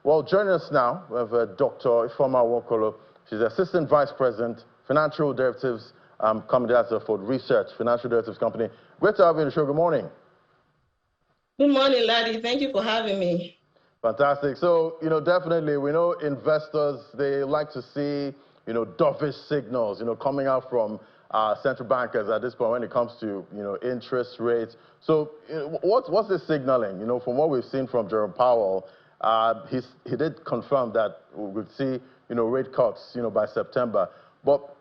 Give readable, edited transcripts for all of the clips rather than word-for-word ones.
Well, joining us now, we have Dr. Ifeoma Nwokolo. She's Assistant Vice President, Financial Derivatives Company, that's for research, Financial Derivatives Company. Great to have you on the show. Good morning. Good morning, Larry. Thank you for having me. Fantastic. So, definitely, we know investors, they like to see, dovish signals, coming out from central bankers at this point when it comes to, interest rates. So, what's this signaling? From what we've seen from Jerome Powell, he did confirm that we would see, rate cuts, by September. But,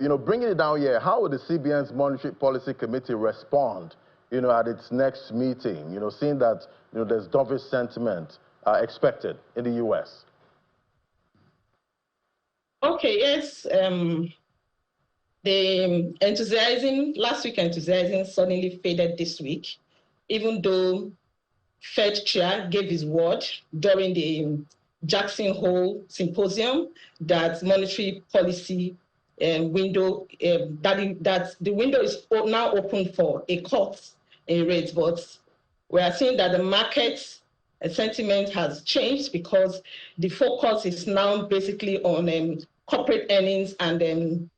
bringing it down here, how would the CBN's Monetary Policy Committee respond, at its next meeting, seeing that, there's dovish sentiment expected in the U.S.? Okay, yes. The last week enthusiasm suddenly faded this week, even though Fed chair gave his word during the Jackson Hole Symposium that monetary policy window, that the window is now open for a cut in rates. But we are seeing that the market sentiment has changed because the focus is now basically on corporate earnings and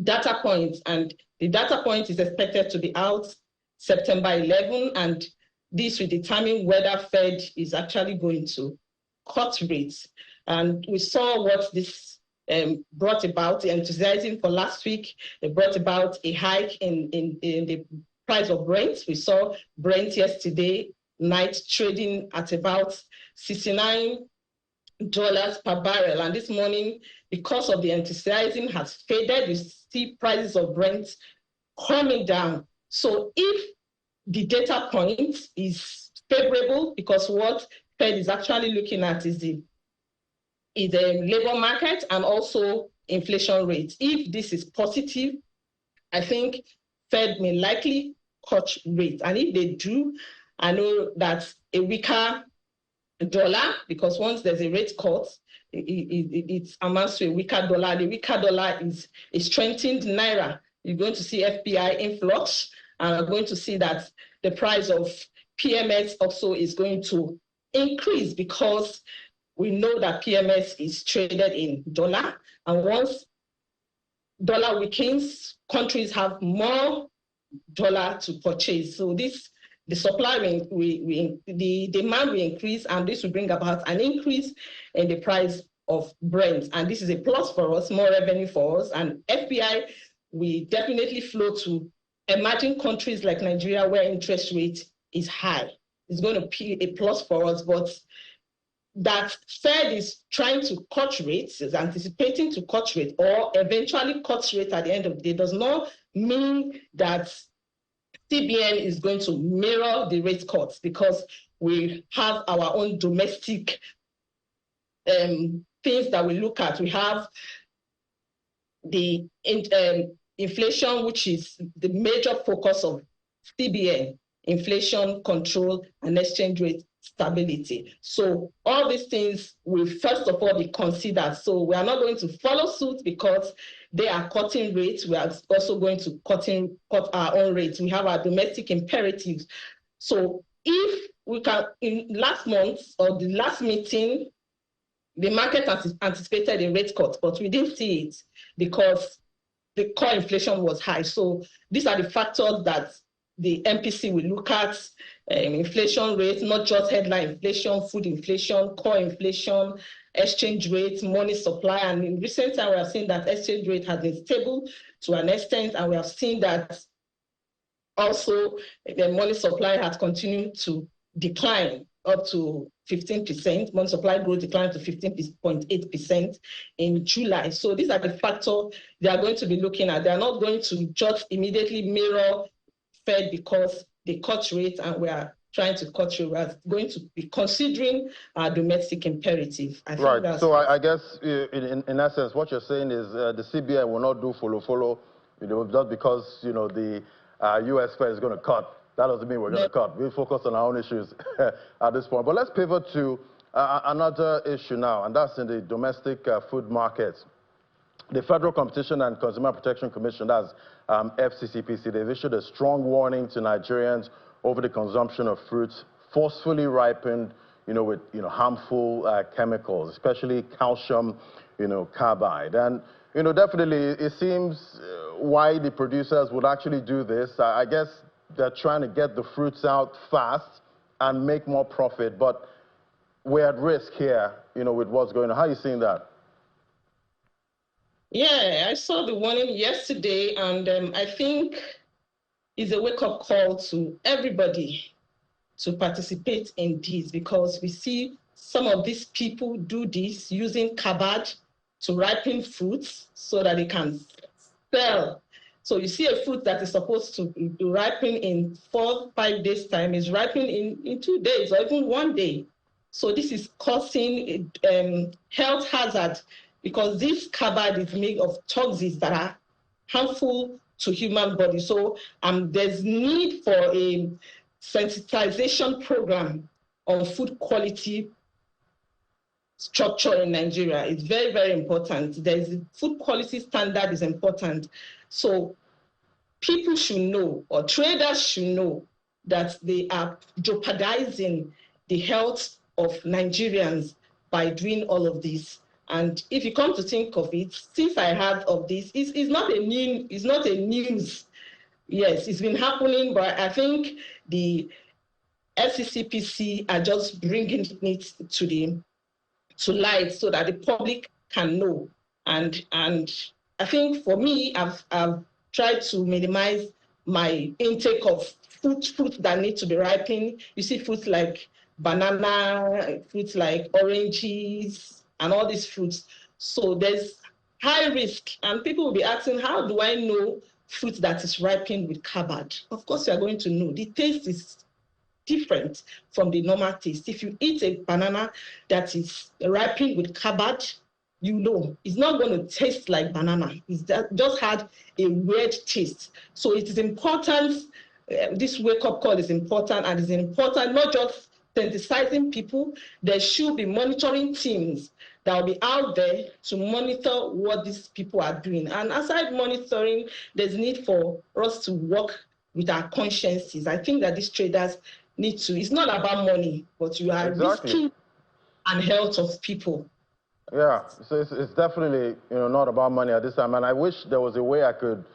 data points. And the data point is expected to be out September 11, and this will determine whether Fed is actually going to cut rates. And we saw what this brought about, the enthusiasm for last week. It brought about a hike in the price of Brent. We saw Brent yesterday night trading at about $69 per barrel. And this morning, because of the enthusiasm has faded, you see prices of Brent coming down. So if the data point is favorable, because what Fed is actually looking at is the labor market and also inflation rate. If this is positive, I think Fed may likely cut rates. And if they do, I know that a weaker dollar, because once there's a rate cut, it amounts to a weaker dollar. The weaker dollar is a strengthened naira. You're going to see FPI influx, and we're going to see that the price of PMS also is going to increase, because we know that PMS is traded in dollar, and once dollar weakens, countries have more dollar to purchase. So the supply the demand will increase, and this will bring about an increase in the price of Brent. And this is a plus for us, more revenue for us. And FPI will definitely flow to emerging countries like Nigeria, where interest rate is high. It's going to be a plus for us. But that Fed is trying to cut rates, is anticipating to cut rate, or eventually cut rate at the end of the day, does not mean that CBN is going to mirror the rate cuts, because we have our own domestic things that we look at. We have the inflation, which is the major focus of CBN, inflation control and exchange rate stability. So all these things will first of all be considered. So we are not going to follow suit because they are cutting rates. We are also going to cut our own rates. We have our domestic imperatives. So if we can, in last month or the last meeting, the market anticipated a rate cut, but we didn't see it because the core inflation was high. So these are the factors that the MPC will look at: inflation rate, not just headline inflation, food inflation, core inflation, exchange rate, money supply. And in recent time, we have seen that exchange rate has been stable to an extent, and we have seen that also the money supply has continued to decline up to 15%. Money supply growth declined to 15.8% in July. So these are the factors they are going to be looking at. They are not going to just immediately mirror Fed because they cut rates and we are trying to cut rates. We are going to be considering our domestic imperative. Right. So I guess in essence, what you're saying is the CBN will not do follow, just because the U.S. Fed is going to cut. That doesn't mean we're going to cut. We'll focus on our own issues at this point. But let's pivot to another issue now, and that's in the domestic food markets. The Federal Competition and Consumer Protection Commission, that's FCCPC, they've issued a strong warning to Nigerians over the consumption of fruits forcefully ripened, with, harmful chemicals, especially calcium, carbide. And, definitely it seems why the producers would actually do this. I guess they're trying to get the fruits out fast and make more profit, but we're at risk here, with what's going on. How are you seeing that? Yeah, I saw the warning yesterday, and I think it's a wake-up call to everybody to participate in this, because we see some of these people do this using carbide to ripen fruits so that they can sell. So you see a fruit that is supposed to ripen in 4-5 days time is ripening in 2 days or even 1 day. So this is causing health hazard, because this carbide is made of toxins that are harmful to human body. So there's need for a sensitization program on food quality structure in Nigeria. It's very, very important. There's food quality standard is important. So people should know, or traders should know, that they are jeopardizing the health of Nigerians by doing all of this. And if you come to think of it, since I heard of this, it's not a news. Yes, it's been happening, but I think the FCCPC are just bringing it to light so that the public can know. And I think for me, I've tried to minimize my intake of fruits that need to be ripened. You see fruits like banana, fruits like oranges, and all these fruits. So there's high risk, and people will be asking, how do I know fruit that is ripened with carbide? Of course, you are going to know. The taste is different from the normal taste. If you eat a banana that is ripened with carbide, you know it's not going to taste like banana. It's just had a weird taste. So it is important. This wake-up call is important, and it's important not just sensitizing people. There should be monitoring teams that will be out there to monitor what these people are doing. And aside monitoring, there's need for us to work with our consciences. I think that these traders need to. It's not about money, but you are risking and health of people. Yeah, so it's definitely not about money at this time, and I wish there was a way I could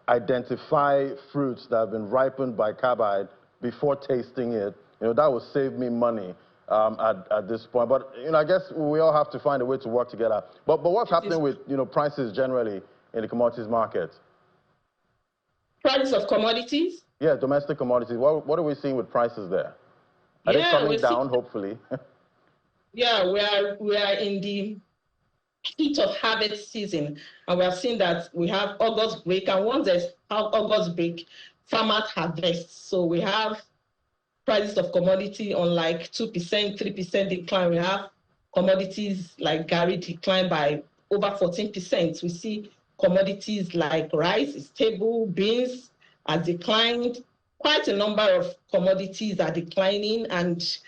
identify fruits that have been ripened by carbide before tasting it. That would save me money at this point. But I guess we all have to find a way to work together. But what's happening with prices generally in the commodities market? Prices of commodities? Yeah, domestic commodities. What are we seeing with prices there? Are they coming down, hopefully? Yeah, we are in the heat of harvest season, and we have seen that we have August break, and once there's August break, farmers harvest. So we have prices of commodity on like 2%, 3% decline. We have commodities like garri decline by over 14%. We see commodities like rice is stable, beans are declined. Quite a number of commodities are declining, and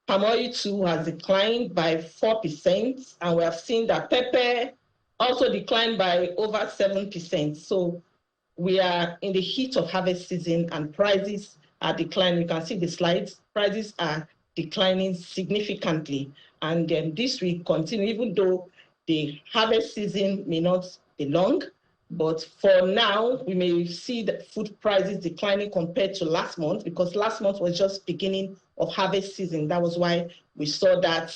palm oil too has declined by 4%, and we have seen that pepper also declined by over 7%. So we are in the heat of harvest season, and prices are declining. You can see the slides. Prices are declining significantly, and this will continue, even though the harvest season may not be long. But for now, we may see the food prices declining compared to last month, because last month was just beginning of harvest season. That was why we saw that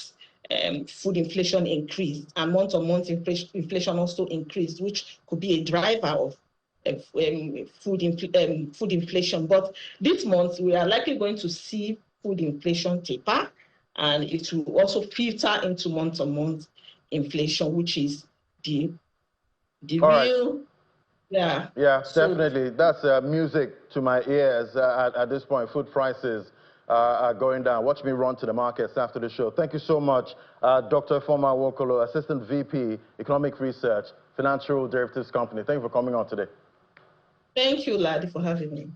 food inflation increased, and month-on-month inflation also increased, which could be a driver of food inflation. But this month, we are likely going to see food inflation taper, and it will also filter into month-on-month inflation, which is the real. Yeah. Yeah, definitely. That's music to my ears at this point. Food prices are going down. Watch me run to the markets after the show. Thank you so much, Dr. Ifeoma Nwokolo, Assistant VP, Economic Research, Financial Derivatives Company. Thank you for coming on today. Thank you, Ladi, for having me.